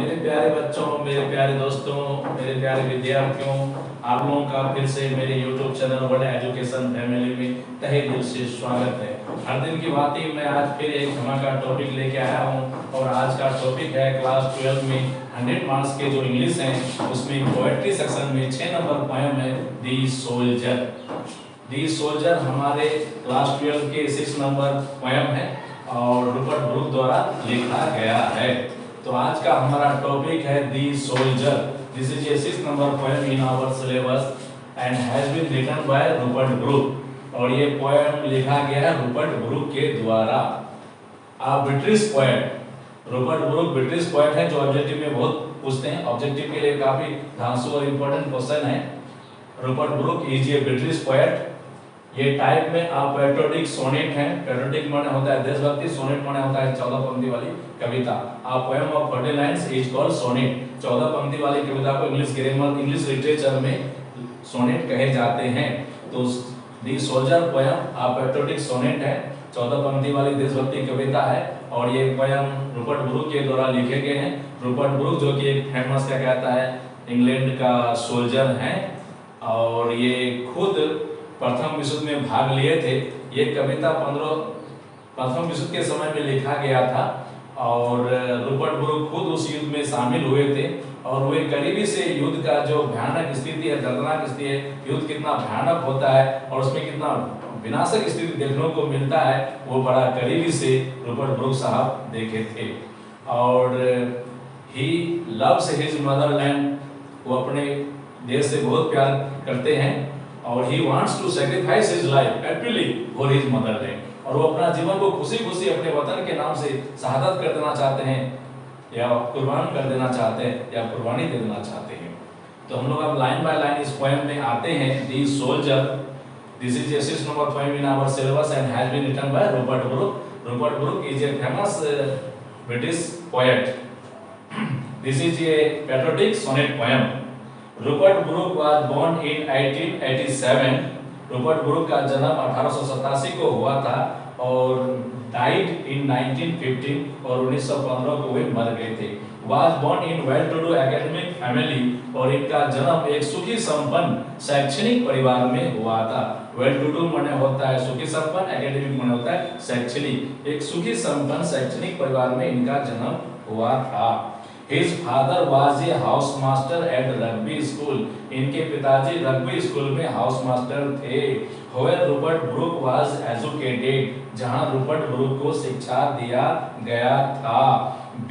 मेरे प्यारे बच्चों, मेरे प्यारे दोस्तों, मेरे प्यारे विद्यार्थियों, आप लोगों का फिर से मेरे YouTube channel world education family में तहे दिल से स्वागत है। हर दिन की बात ही मैं आज फिर एक धमाका टॉपिक लेके आया हूँ और आज का टॉपिक है क्लास 12 में 100 मार्क्स के जो इंग्लिश हैं उसमें पोएट्री सेक्शन में 6 नंबर पोएम है दी सोल्जर। दी सोल्जर हमारे क्लास 12 के 6 नंबर पोएम है और रूपर्ट ब्रूक द्वारा लिखा गया है। तो आज का हमारा टॉपिक है the soldier. This is a 6 number poem in our syllabus and has been written by Rupert Brooke. और ये पोएम लिखा गया है रूपर्ट ब्रूक के द्वारा। British poet Rupert Brooke British poet है जो ऑब्जेक्टिव में बहुत पूछते हैं। ऑब्जेक्टिव के लिए काफी धांसू और इंपॉर्टेंट क्वेश्चन है। Rupert Brooke is a British poet. ये टाइप में पैट्रियोटिक सोनेट है। पैट्रियोटिक माने होता है देशभक्ति, सोनेट माने होता है 14 पंक्ति वाली कविता। Poem of 40 lines is called sonnet. 14 पंक्ति वाली कविता को इंग्लिश ग्रामर, इंग्लिश लिटरेचर में सोनेट कहे जाते हैं। तो the soldier poem patriotic sonnet है, 14 पंक्ति वाली देशभक्ति कविता है और ये पोएम रूपर्ट ब्रूक के द्वारा लिखे गए हैं। रूपर्ट ब्रूक जो कि एक फेमस क्या कहता है इंग्लैंड का सोल्जर है और ये खुद प्रथम विश्व में भाग लिए थे। ये कविता प्रथम विश्व के समय में लिखा गया था और रूपर्ट ब्रूक खुद उस युद्ध में शामिल हुए थे और वे करीबी से युद्ध का जो भयानक स्थिति है, दर्दनाक स्थिति है, युद्ध कितना भयानक होता है और उसमें कितना विनाशक स्थिति देखने को मिलता है, वो बड़ा करीबी से रूपर्ट ब्रूक साहब देखे थे। और ही लव्स हिज मदरलैंड, वो अपने देश से बहुत प्यार करते हैं और he wants to sacrifice his life happily for his motherland। और वो अपना जीवन को खुशी-खुशी अपने वतन के नाम से शहादत कर देना चाहते हैं या कुर्बान कर देना चाहते हैं या कुर्बानी दे देना चाहते हैं। तो हम लोग अब लाइन बाय लाइन इस पोएम में आते हैं। The soldier, this is a 6 number poem in our syllabus and has been written by Rupert Brooke. Rupert Brooke is a famous British poet. This is a patriotic sonnet poem. Rupert Brooke was born in 1887। Rupert Brooke का जन्म 1887 को हुआ था और died in 1915 और 1915 को वे मर गए थे। was born in well-to-do academic family और इनका जन्म एक सुखी संपन्न शैक्षणिक परिवार में हुआ था। well-to-do माने होता है सुखी संपन्न, academic माने होता है शैक्षणिक। एक सुखी संपन्न शैक्षणिक परिवार में इनका जन्म हुआ था। His father was a house master at rugby school। इनके पिताजी रग्बी स्कूल में हाउस मास्टर थे। Where Rupert Brooke was educated, जहां रूपर्ट ब्रूक को शिक्षा दिया गया था।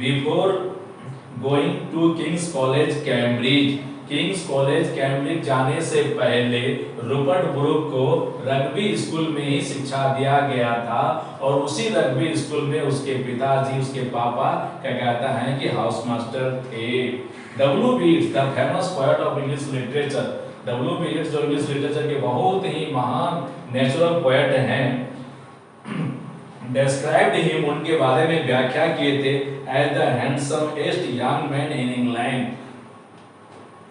Before going to King's College Cambridge, Kings college Cambridge जाने से पहले रूपर्ट ब्रूक को रग्बी स्कूल में ही शिक्षा दिया गया था और उसी रग्बी स्कूल में उसके पिताजी, उसके पापा क्या कहता है कि हाउस मास्टर थे। W.B. Yeats, the famous poet of English literature. W.B. Yeats जो इंग्लिश लिटरेचर के बहुत ही महान नेचुरल पोएट हैं, described him, उनके बारे में व्याख्या किए थे as the handsomest young man in England।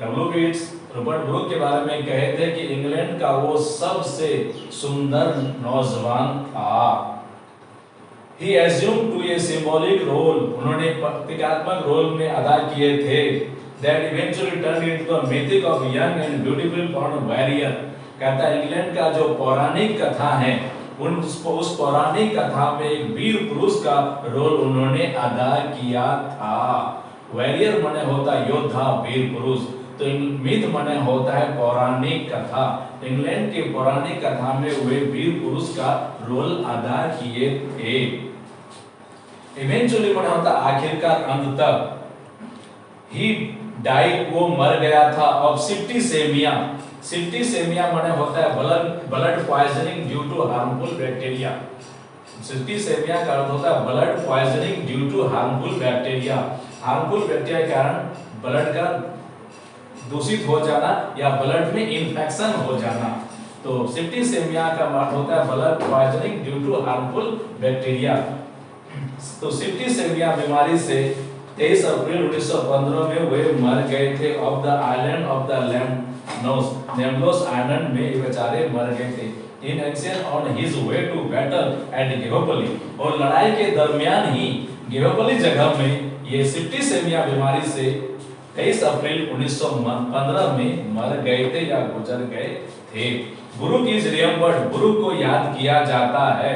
W.B. Yeats Rupert Brooke के बारे में कहे थे कि इंग्लैंड का वो सबसे सुंदर नौजवान था। He assumed to a symbolic role, उन्होंने प्रतीकात्मक रोल में अदा किए थे। That eventually turned into the mythic of young and beautiful born warrior। कहता है इंग्लैंड का जो पौराणिक कथा है उस पौराणिक कथा में एक वीर पुरुष का रोल उन्होंने अदा किया था। वॉरियर माने होता योद्धा, वीर पुरुष। तो मिथ माने होता है पौराणिक कथा। इंग्लैंड के पौराणिक कथा में वे वीर पुरुष का रोल अदा किए थे। इवेंचुअली माने होता आखिरकार, अंत तक। ही डाइड, वो मर गया था, ऑफ सिप्टिसेमिया। सिप्टिसेमिया माने होता है blood poisoning due to harmful bacteria. Septicaemia का अर्थ होता है blood poisoning due to harmful bacteria. Harmful bacteria के कारण ब्लड का दूषित हो जाना या ब्लड में इन्फेक्शन हो जाना। तो सिप्टिसेमिया का अर्थ होता है blood poisoning due to harmful bacteria. तो सिप्टिसेमिया बीमारी से 23 अप्रैल 1915 में वे मर गए थे of the island of the Lemnos island में ये बेचारे मर गए थे। In action on his way to battle at Gallipoli, और लड़ाई के दरमियान ही गेहोपली जगह में ये सिप्टीसेमिया बीमारी से 23 अप्रैल 1915 में मर गए थे या गुजर गए थे। बुरुक इज रिमेंबर्ड, बुरुक को याद किया जाता है,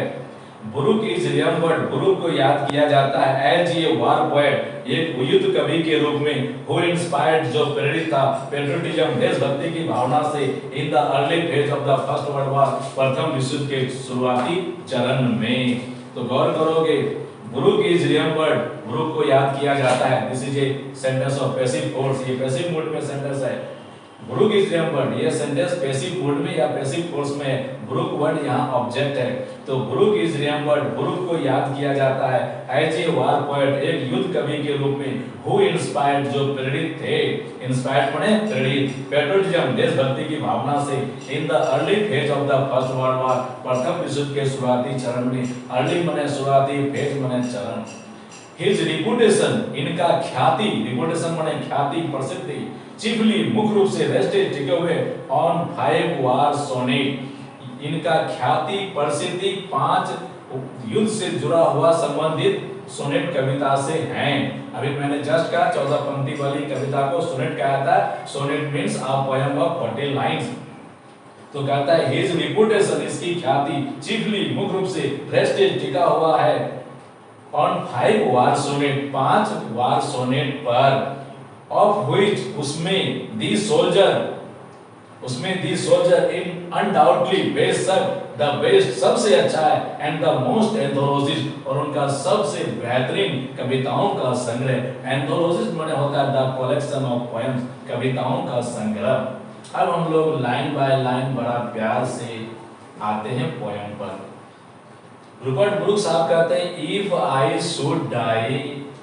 बुरुक इज रिमेंबर्ड, बुरुक को याद किया जाता है एज ए वार पोएट, एक युद्ध कवि के रूप में, हु इंस्पायर्ड, जो प्रेरित था पेट्रियोटिज्म, देशभक्ति की भावना से, in the early phase of the first world war, प्रथम विश्व युद्ध के शुरुआती चरण में। तो गौर करोगे, बुरुक इज रिमेंबर्ड, बुरुक को याद किया जाता है। This is a sentence of passive force, ये पैसिव मोड में सेंटेंस है। बुरुक इज रिमेंबर्ड, ये सेंटेंस पैसिव मोड में या पैसिव फोर्स में है, बुरुक वर्ड यहाँ ऑब्जेक्ट है। तो बुरुक इज रिमेंबर्ड, बुरुक को याद किया जाता है एज ए वार पोएट, एक युद्ध कवि के रूप में, हु इंस्पायर्ड, जो प्रेरित थे, इंस्पायर्ड माने प्रेरित, पेट्रियोटिज्म, देशभक्ति की भावना से, in the early phase of the first world war, प्रथम विश्व युद्ध के शुरुआती चरण में, अर्ली माने शुरुआती, फेज माने चरण। हिज रिपुटेशन, इनका ख्याति, रिपुटेशन माने ख्याति, प्रसिद्धि, चिफली मुख्य रूप से रेस्टेड टिके हुए ऑन 5 वार सोनेट, इनका ख्याति प्रसिद्धि 5 युद्ध से जुड़ा हुआ संबंधित सोनेट कविता से हैं। अभी मैंने जस्ट कहा 14 पंक्ति वाली कविता को सोनेट कहा था। Sonnet means a poem of 40 lines. तो कहता है हिज रिपुटेशन, इसकी ख्याति चिफली मुख्य रूप से रेस्टेड टिका हुआ है on 5 war sonnet, 5 war sonnet पर, ऑफ व्हिच, उसमें दी सोल्जर, उसमें दी सोल्जर इन अनडाउटली बेशक, द बेस्ट सबसे अच्छा है, एंड द मोस्ट एंथोलॉजीज, और उनका सबसे बेहतरीन कविताओं का संग्रह। एंथोलॉजीज माने होता है द कलेक्शन ऑफ पोएम्स, कविताओं का संग्रह। अब हम लोग लाइन बाय लाइन बड़ा प्यार से आते हैं पोएम पर। रूपर्ट ब्रूक साहब कहते हैं इफ आई शुड डाई,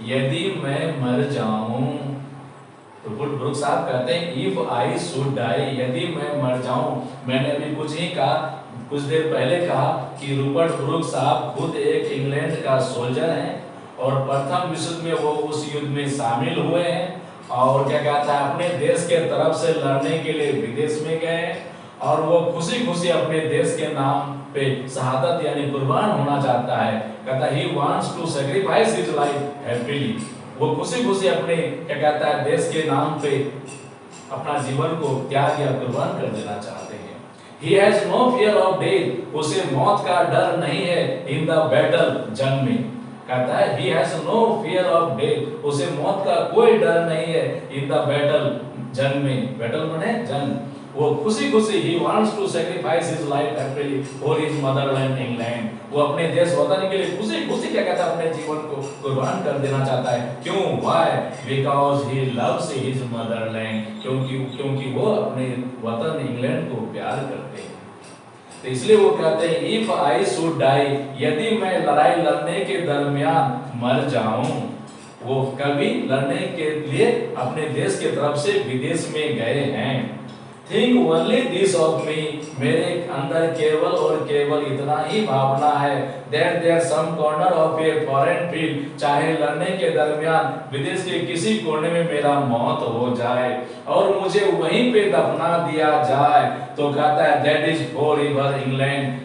यदि मैं मर जाऊं, रूपर्ट ब्रूक साहब कहते हैं इफ आई शुड डाई, यदि मैं मर जाऊं। मैंने अभी कुछ ही कहा, कुछ देर पहले कहा कि रूपर्ट ब्रूक साहब खुद एक इंग्लैंड का सोल्जर हैं और प्रथम विश्व युद्ध में वो उस युद्ध में शामिल हुए हैं, और क्या कहता है अपने देश के तरफ से लड़ने के लिए विदेश में गए, और वो खुशी खुशी अपने देश के नाम पे शहादत यानी कुर्बान होना चाहता है। कहता है he wants to sacrifice his life happily, वो खुशी खुशी अपने क्या कहता है देश के नाम पे अपना जीवन को त्याग या कुर्बान कर देना चाहते हैं। He has no fear of death, उसे मौत का डर नहीं है in the battle, जंग में। कहता है he has no fear of death, उसे मौत का कोई डर नहीं है in the battle, जंग में। battle माने जंग। वो खुशी खुशी he wants to sacrifice his life happily for his motherland England, वो अपने देश वतन के लिए खुशी खुशी क्या कहता है अपने जीवन को कुर्बान कर देना चाहता है। क्यों? Why? Because he loves his motherland, क्योंकि वो अपने वतन इंग्लैंड को प्यार करते हैं। तो इसलिए वो कहते हैं if I should die, यदि मैं लड़ाई लड़ने के दरमियान मर जाऊं। वो कभी लड़ने के लिए अपने देश के तरफ से विदेश में गए हैं। Think only this of me, मेरे अंदर केवल और केवल इतना ही भावना है that there some corner of a foreign field, चाहे लड़ने के दरमियान विदेश के किसी कोने में मेरा मौत हो जाए और मुझे वहीं पे दफना दिया जाए। तो कहता है that is forever England,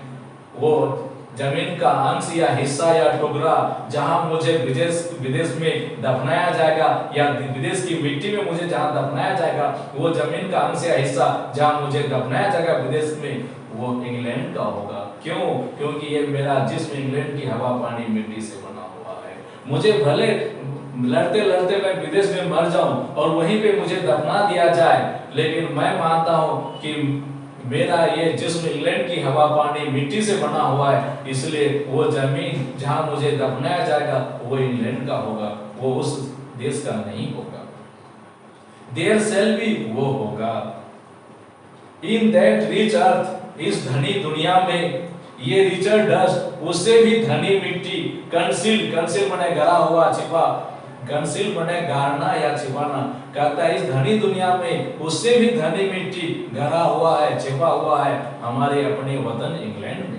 वो जमीन का अंश या हिस्सा या टुकड़ा जहां मुझे विदेश में दफनाया जाएगा या विदेश की मिट्टी में मुझे जहां दफनाया जाएगा, वो जमीन का अंश या हिस्सा जहां मुझे दफनाया जाएगा विदेश में, वो इंग्लैंड का होगा। क्यों? क्योंकि ये मेरा जिस्म इंग्लैंड की हवा पानी मिट्टी से बना हुआ है। मुझे भले लड़ते लड़ते मैं विदेश में मर जाऊं और वहीं पे मुझे दफना दिया जाए, लेकिन मैं मानता हूं कि मेरा ये जिस्म इंग्लैंड की हवा पानी मिट्टी से बना हुआ है, इसलिए वो जमीन जहां मुझे दफनाया जाएगा वो इंग्लैंड का होगा, वो उस देश का नहीं होगा। देयर शैल बी, वो होगा। इन दैट रिच अर्थ, इस धनी दुनिया में, ये रिचर डस्ट, उससे भी धनी मिट्टी, कंसील माने गड़ा हुआ छिपा, कंसील माने गाड़ना या छिपाना। कहता है इस धनी दुनिया में उससे भी धनी मिट्टी गड़ा हुआ है, छिपा हुआ है हमारे अपने वतन इंग्लैंड में।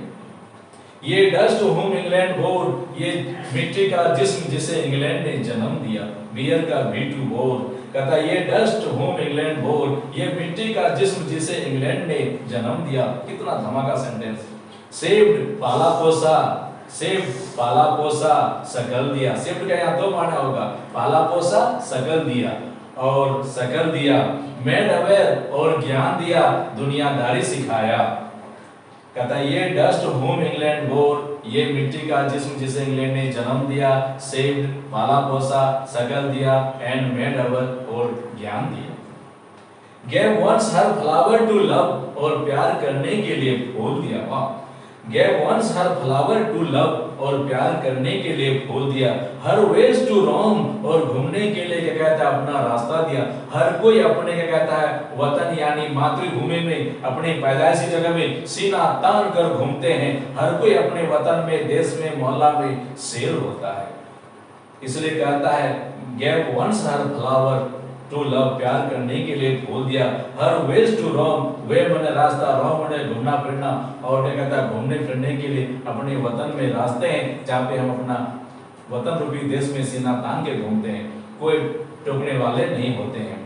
ये डस्ट होम इंग्लैंड बोर, ये मिट्टी का जिस्म जिसे इंग्लैंड ने जन्म दिया, बियर का बीटू बोर। कहता है ये डस्ट होम इंग्लैंड बोर, ये मिट्टी का जिस्म जिसे इंग्लैंड ने जन्म दिया। कितना धमाका सेंटेंस। सेव्ड, पाला पोसा, सेव पाला पोसा सकल दिया। सेव का यहाँ दो माना होगा, पाला पोसा सकल दिया और सकल दिया, मेड अवेयर और ज्ञान दिया, दुनियादारी सिखाया। कहता है ये डस्ट होम इंग्लैंड बोर, ये मिट्टी का जिस्म जिसे इंग्लैंड ने जन्म दिया, सेव्ड पाला पोसा सकल दिया एंड मेड अवेयर और ज्ञान दिया। Gave once her flower to love, और प्यार करने के लिए फूल दिया। वाह, Gave once her flower to love, और प्यार करने के लिए फूल दिया। Her ways to roam, और घूमने के लिए क्या कहता है अपना रास्ता दिया। हर कोई अपने क्या कहता है वतन यानी मातृभूमि में, अपनी पैदाइशी जगह में सीना तान कर घूमते हैं। हर कोई अपने वतन में, देश में, मोहल्ला में शेर होता है। इसलिए कहता है Gave once her flower to love, प्यार करने के लिए फूल दिया। हर वेज टू रोम, वे मने रास्ता, रोम मने घूमना फिरना, और क्या कहता है घूमने फिरने के लिए अपने वतन में रास्ते हैं जहाँ पे हम अपना वतन रूपी देश में सीना तान के घूमते हैं, कोई टोकने वाले नहीं होते हैं।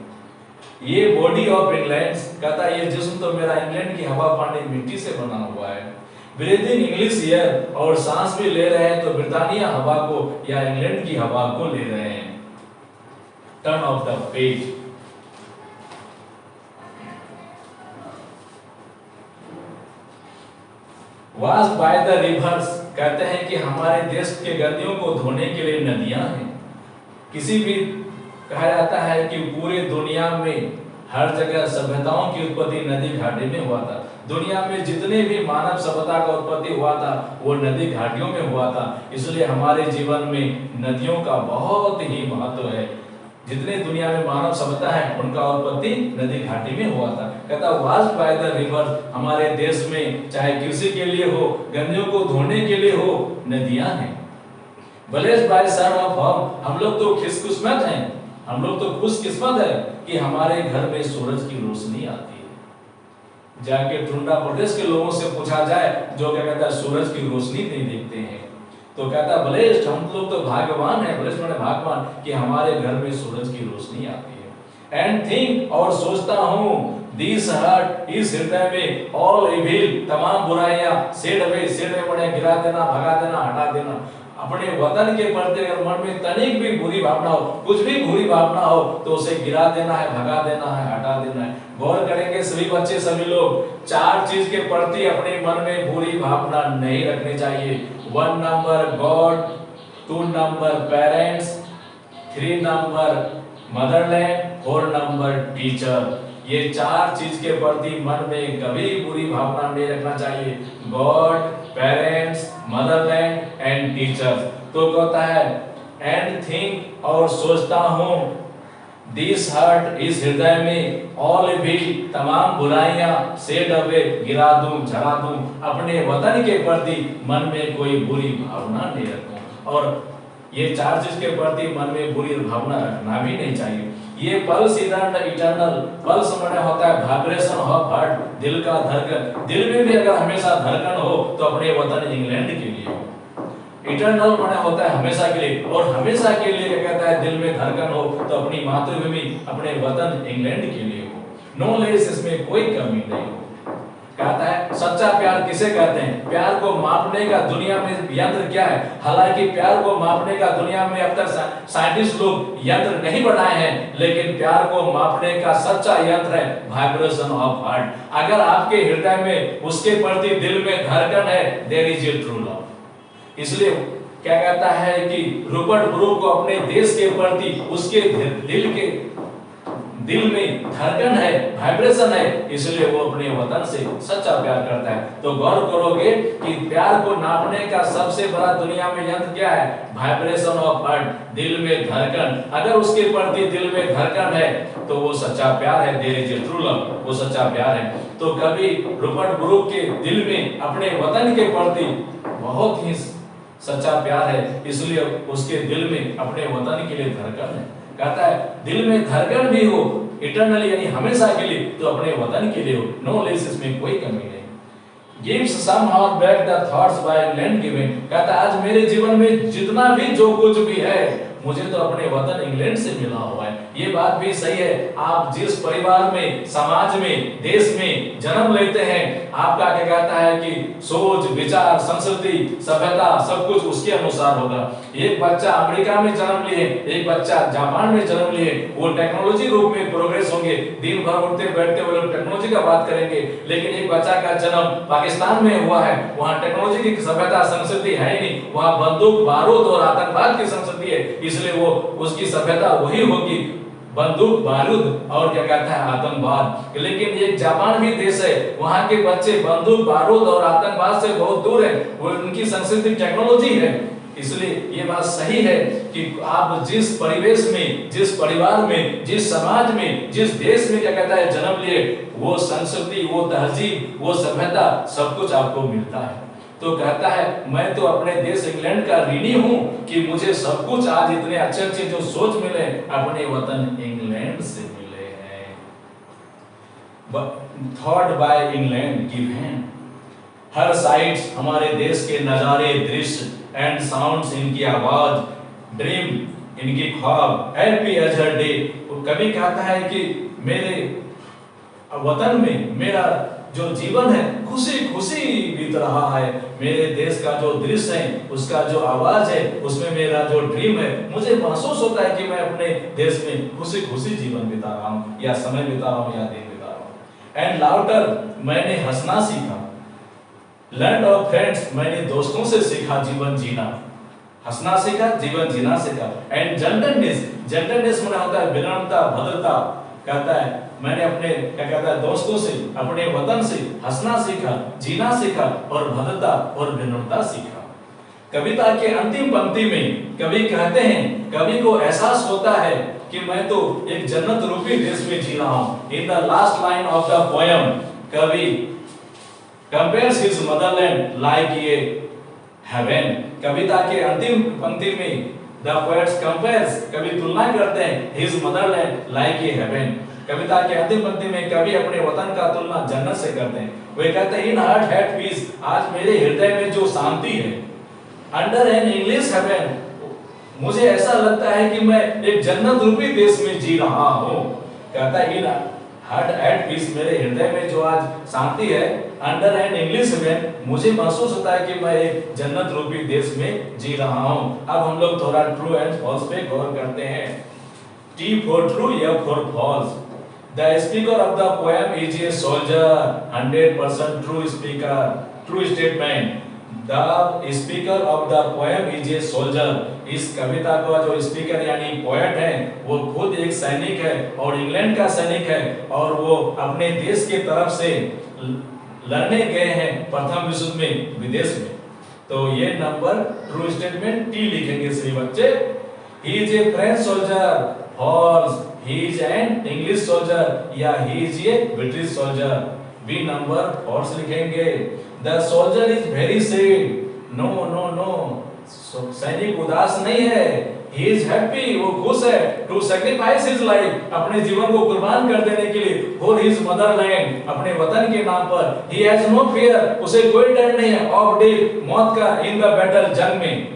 ये बॉडी ऑफ इंग्लैंड, कहता है ये जिस्म तो मेरा इंग्लैंड की हवा पानी मिट्टी से बना हुआ है। ब्रीदिंग इंग्लिश एयर, और सांस भी ले रहे हैं तो ब्रिटानिया हवा को या इंग्लैंड की हवा को ले रहे हैं। Turn of the page. Washed by the rivers, कहते हैं कि हमारे देश के गंदियों को धोने के लिए नदियां हैं। किसी भी कहा जाता है कि पूरे दुनिया में हर जगह सभ्यताओं की उत्पत्ति नदी घाटी में हुआ था। दुनिया में जितने भी मानव सभ्यता का उत्पत्ति हुआ था वो नदी घाटियों में हुआ था। इसलिए हमारे जीवन में नदियों का बहुत ही महत्व है। जितने दुनिया में मानव सभ्यता है उनका उत्पत्ति नदी घाटी में हुआ था। कहता वास्ड बाय द रिवर, हमारे देश में चाहे कृषि के लिए हो, गंदियों को धोने के लिए हो, नदियां हैं। Blessed by sun of home, हम लोग तो खुशकिस्मत हैं, हम लोग तो खुशकिस्मत है कि हमारे घर में सूरज की रोशनी आती है। जाके टुंडा प्रदेश के लोगों से पूछा जाए जो क्या कहता है सूरज की रोशनी नहीं देखते हैं, तो कहता ब्लेस्ड, हम लोग तो भाग्यवान है, ब्लेस्ड माने भाग्यवान कि हमारे घर में सूरज की रोशनी आती है। एंड थिंक, और सोचता हूँ, दिस हार्ट, इस हृदय में, ऑल इविल, तमाम बुराइयां, सेड अवे, सेड में पड़े गिरा देना, भगा देना, हटा देना। अपने वतन के प्रति अगर मन में तनिक भी बुरी भावना हो, कुछ भी बुरी भावना हो तो उसे गिरा देना है, भगा देना है, हटा देना है। गौर करेंगे सभी बच्चे, सभी लोग, चार चीज के प्रति अपने मन में बुरी भावना नहीं रखनी चाहिए। 1 number God, 2 number parents, 3 number Motherland, 4 number teacher. ये चार चीज के प्रति मन में कभी बुरी भावना नहीं रखना चाहिए। God, parents, Motherland and teacher. तो कहता है एंड थिंक, और सोचता हूँ, दिस हार्ट, इस हृदय में, ऑल भी, तमाम बुराइयां, सेड अवे, गिरा दूं, झड़ा दूं, अपने वतन के प्रति मन में कोई बुरी भावना नहीं रखूं। और ये चार चीज के प्रति मन में बुरी भावना रखना भी नहीं चाहिए। ये पल्स इटर्नल, पल्स माने होता है वाइब्रेशन ऑफ हार्ट, दिल का धड़कन। दिल में भी अगर हमेशा धड़कन हो तो अपने वतन इंग्लैंड के लिए हो। इटर्नल माने होता है हमेशा के लिए, और हमेशा के लिए क्या कहता है दिल में धड़कन हो तो अपनी मातृभूमि, अपने वतन इंग्लैंड के लिए हो। नो लेस, इसमें कोई कमी नहीं हो। कहता है सच्चा प्यार किसे कहते हैं? प्यार को मापने का दुनिया में यंत्र क्या है? हालांकि प्यार को मापने का दुनिया में अब तक साइंटिस्ट लोग यंत्र नहीं बनाए हैं, लेकिन प्यार को मापने का सच्चा यंत्र है वाइब्रेशन ऑफ हार्ट। अगर आपके हृदय में उसके प्रति दिल में धड़कन है, there is a true love. इसलिए क्या कहता है कि रूपर्ट ब्रूक को अपने देश के प्रति उसके दिल में धड़कन है, वाइब्रेशन है, इसलिए वो अपने वतन से सच्चा प्यार करता है। तो गौर करोगे कि प्यार को नापने का सबसे बड़ा दुनिया में यंत्र क्या है? वाइब्रेशन ऑफ हार्ट, दिल में धड़कन। अगर उसके प्रति दिल में धड़कन है तो वो सच्चा प्यार है, there is a true love, वो सच्चा प्यार है। तो कभी रूपर्ट ब्रूक के दिल में अपने वतन के प्रति बहुत ही सच्चा प्यार है, इसलिए उसके दिल में अपने वतन के लिए धड़कन है। कहता है दिल में धड़कन भी हो इटर्नली, यानी हमेशा के लिए, तो अपने वतन के लिए हो। नो लेस, इसमें कोई कमी नहीं। Gives somehow back the thoughts by land giving। कहता है आज मेरे जीवन में जितना भी जो कुछ भी है मुझे तो अपने वतन इंग्लैंड से मिला हुआ है। ये बात भी सही है। आप जिस परिवार में, समाज में, देश में जन्म लेते हैं, आपका क्या कहता है कि सोच, विचार, संस्कृति, सभ्यता सब कुछ उसके अनुसार होगा। एक बच्चा अमेरिका में जन्म लिए, एक बच्चा जापान में जन्म लिए, वो टेक्नोलॉजी रूप में प्रोग्रेस होंगे, दिन भर उठते बैठते वो लोग टेक्नोलॉजी का बात करेंगे। लेकिन एक बच्चा का जन्म पाकिस्तान में हुआ है, वहां टेक्नोलॉजी की सभ्यता, संस्कृति है नहीं, वहां बंदूक, बारूद और आतंकवाद की संस्कृति है, इसलिए वो उसकी सभ्यता वही होगी, बंदूक, बारूद और क्या कहता है आतंकवाद। लेकिन एक जापान भी देश है, वहां के बच्चे बंदूक, बारूद और आतंकवाद से बहुत दूर है, वो उनकी संस्कृति टेक्नोलॉजी है। इसलिए ये बात सही है कि आप जिस परिवेश में, जिस परिवार में, जिस समाज में, जिस देश में क्या कहता है जन्म लिए, वो संस्कृति, वो तहजीब, वो सभ्यता सब कुछ आपको मिलता है। तो कहता है मैं तो अपने देश इंग्लैंड का ऋणी हूं कि मुझे सब कुछ आज इतने अच्छे अच्छे जो सोच मिले अपने वतन इंग्लैंड से मिले हैं। Thought by England given, her sides हमारे देश के नजारे, दृश्य एंड साउंड्स, इनकी आवाज, ड्रीम, इनकी ख्वाब, हैप्पी एज हर डे। कभी कहता है कि मेरे वतन में मेरा जो जीवन है खुशी खुशी बीत रहा है, मेरे देश का जो दृश्य है, उसका जो आवाज है, उसमें मेरा जो ड्रीम है, मुझे महसूस होता है कि मैं अपने देश में खुशी खुशी जीवन बिता रहा हूँ, या समय बिता रहा हूँ, या दिन बिता रहा हूँ। एंड लाउटर, मैंने हंसना सीखा। लर्न ऑफ फ्रेंड्स, मैंने दोस्तों से सीखा जीवन जीना, हंसना सीखा, जीवन जीना सीखा। एंड जेंटलनेस, जेंटलनेस माने होता है विनम्रता, भद्रता। कहता है मैंने अपने क्या कहता है दोस्तों से, अपने वतन से हंसना सीखा, जीना सीखा और भद्रता और विनम्रता सीखा। कविता के अंतिम पंक्ति में कवि कहते हैं, कवि को एहसास होता है कि मैं तो एक जन्नत रूपी देश में जी रहा हूं। In the last line of the poem, कवि compares his motherland like a heaven। कविता के अंतिम पंक्ति में the poets compares, कवि तुलना करते हैं his motherland like a heaven। कविता के अंतिम पंक्ति में कवि अपने वतन का तुलना जन्नत से करते हैं। वे कहते हैं in heart had peace, आज मेरे हृदय में जो शांति है, under an English heaven, मुझे ऐसा लगता है कि मैं एक जन्नत रूपी देश में जी रहा हूँ। कहता है in heart had peace, मेरे हृदय में जो आज शांति है, अंडर एन इंग्लिश में मुझे महसूस होता है कि मैं एक जन्नत रूपी देश में जी रहा हूं। अब हम लोग थोड़ा ट्रू एंड फॉल्स पे गौर करते हैं। T for true, F for false. The speaker of the poem is a soldier, 100% true speaker, true statement. The speaker of the poem is a soldier. इस कविता का जो स्पीकर यानी पोएट है वो खुद एक सैनिक है और इंग्लैंड का सैनिक है, और वो अपने देश के तरफ से लड़ने गए हैं प्रथम विश्व में विदेश में। तो ये नंबर ट्रू स्टेटमेंट टी लिखेंगे सभी बच्चे। He is a French soldier, false, he is an English soldier, या he is a British soldier. B number false लिखेंगे। The soldier is very sad, no no no, सैनिक उदास नहीं है। He is happy, वो खुश है। To sacrifice his life, अपने जीवन को कुर्बान कर देने के लिए, for his motherland, अपने वतन के नाम पर। He has no fear, उसे कोई डर नहीं है, of death, मौत का, in the battle, जंग में।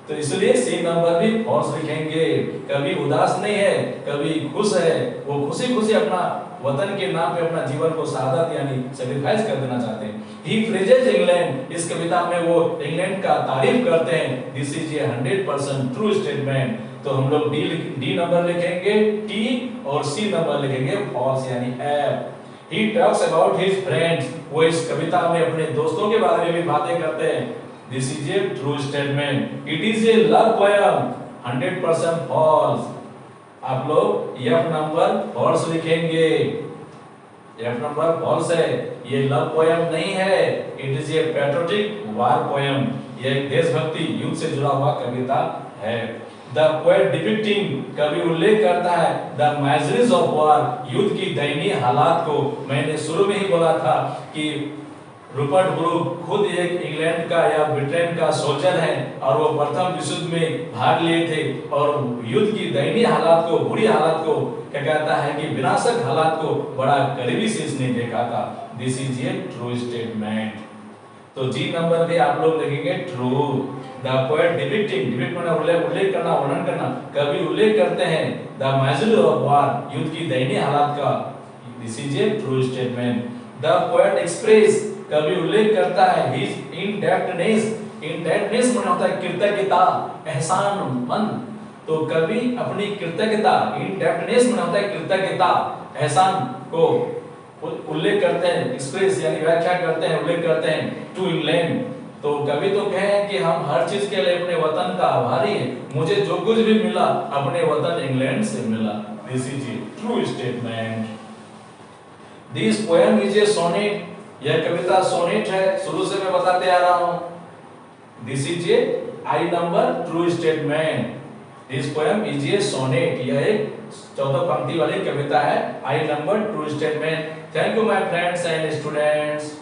तो इसलिए सी नंबर भी फॉल्स लिखेंगे। कभी उदास नहीं है, कभी खुश है, वो खुशी खुशी अपना वतन के नाम पे अपना जीवन को शहादत यानी सैक्रिफाइस कर देना चाहते हैं। ही प्रेजेज इंग्लैंड, इस कविता में वो इंग्लैंड का तारीफ करते हैं। This is A 100% true statement. तो हम लोग डी नंबर लिखेंगे टी, और सी नंबर लिखेंगे फॉल्स यानी F. He talks about his friends, वो इस कविता में अपने दोस्तों के बारे में भी बातें करते हैं। This is a true statement. It is a love poem, 100% false. आप लोग एफ नंबर फॉल्स लिखेंगे। एफ नंबर फॉल्स है, ये लव पोएम नहीं है। It is a patriotic war poem, ये एक देशभक्ति युद्ध से जुड़ा हुआ कविता है। द पोएट डिपिक्टिंग, कवि उल्लेख करता है द मिजरीज ऑफ वार, युद्ध की दयनीय हालात को। मैंने शुरू में ही बोला था कि रूपर्ट ब्रूक खुद एक इंग्लैंड का या ब्रिटेन का सोल्जर है, और वो प्रथम विश्व में भाग लिए थे, और युद्ध की दयनीय हालात को, बुरी हालात को, क्या कहता है कि विनाशक हालात को बड़ा करीबी से इसने देखा था। This is a true statement. तो जी नंबर भी आप लोग लिखेंगे true. The poet depicting, depict माने उल्लेख करना, वर्णन करना, कवि उल्लेख करते हैं द मिजरी ऑफ वार, युद्ध की दयनीय हालात का। This is a true statement. The poet express, कवि उल्लेख करता है हिज इंडेप्टनेस, इंडेप्टनेस माने होता है कृतज्ञता, एहसान मन। तो कवि अपनी कृतज्ञता, इंडेप्टनेस माने होता है कृतज्ञता, एहसान को उल्लेख करते हैं, एक्सप्रेस यानी व्याख्या करते हैं, उल्लेख करते हैं टू इंग्लैंड। तो कवि तो कहे कि हम हर चीज के लिए अपने वतन का आभारी हैं, मुझे जो कुछ भी मिला अपने वतन इंग्लैंड से मिला। This is a true statement. This poem is a sonnet, यह कविता सोनेट है, शुरू से मैं बताते आ रहा हूं। This is a I number true statement. This poem is a sonnet, यह एक 14 पंक्ति वाली कविता है, I number true statement. Thank you my friends and students.